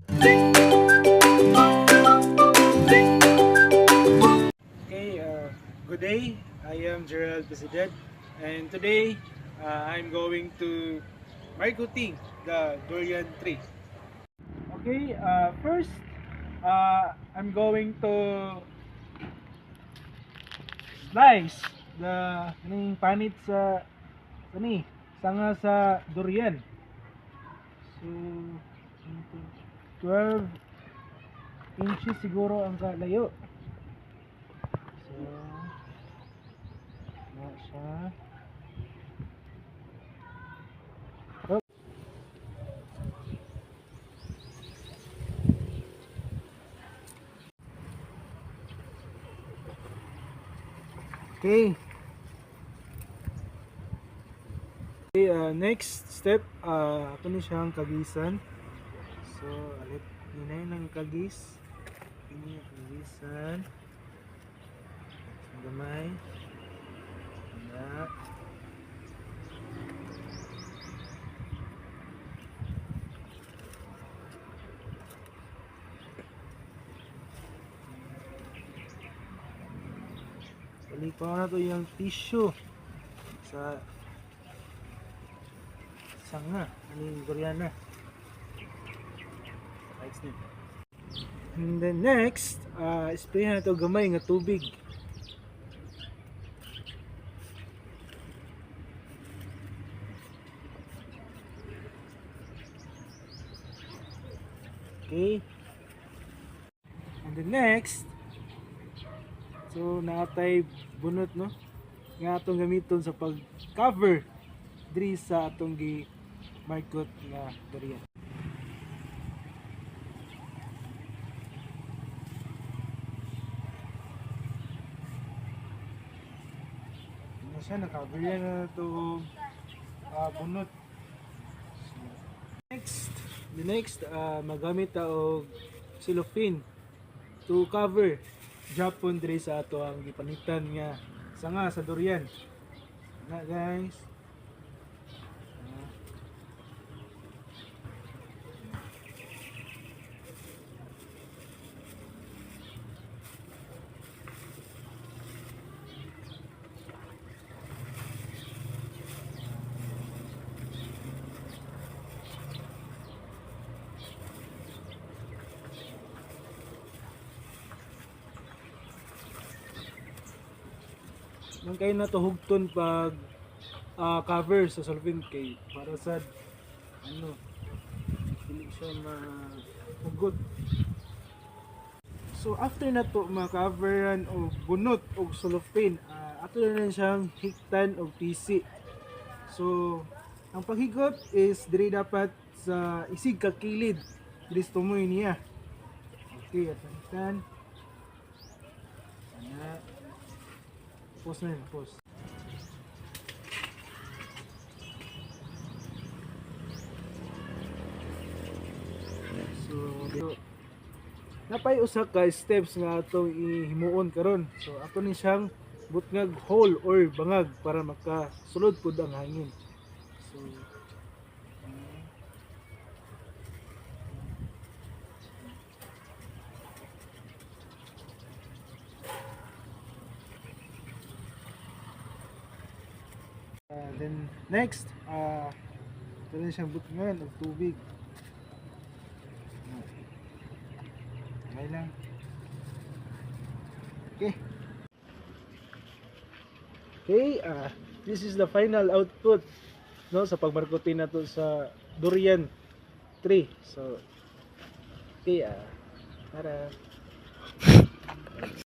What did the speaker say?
Okay, good day. I am Gerald President, and today I'm going to marketing the durian tree. Okay, first I'm going to slice the kaning panit sa kani sanga sa durian. So 12 inches siguro ang kalayo. So na siya. Oh. Okay. Okay, next step, ako ni siyang kagisan. So, alit ninay ng kagis. Ini ang kagisan. Ang gamay. Wala. Balikan na to yung tissue sa sanga, aning Koreana. And then next, spray na to gamay nga tubig. Okay. And then next, so naatay bunot no nga atong gamiton sa pag-cover diri sa atong gi markot nga durian. Ano siya, na-cover yan na ito bunot. So, next, magamit ta og cellophane to cover Japon diri sa ato ang gipanitan nga sanga sa durian. Na guys. Nang kayo natuhugton pag cover sa solvent kay para sa ano dili siya mahugot. So after na to ma-coveran og bunot og cellophane, ato na siyang higtan og PC. So ang paghigot is diri dapat sa isig ka kilid diri sa tumoy niya. Okay, ato ana. Post na yun, post. So, napay usa ka steps nga atong ihimuon karon. So, ato ni siyang butngag hole or bangag para makasulod pud ang hangin. So, then next, ito rin siyang butngan ng tubig. Okay lang. Okay. Okay, this is the final output no sa pagmarkotin nato sa durian tree. So, okay, para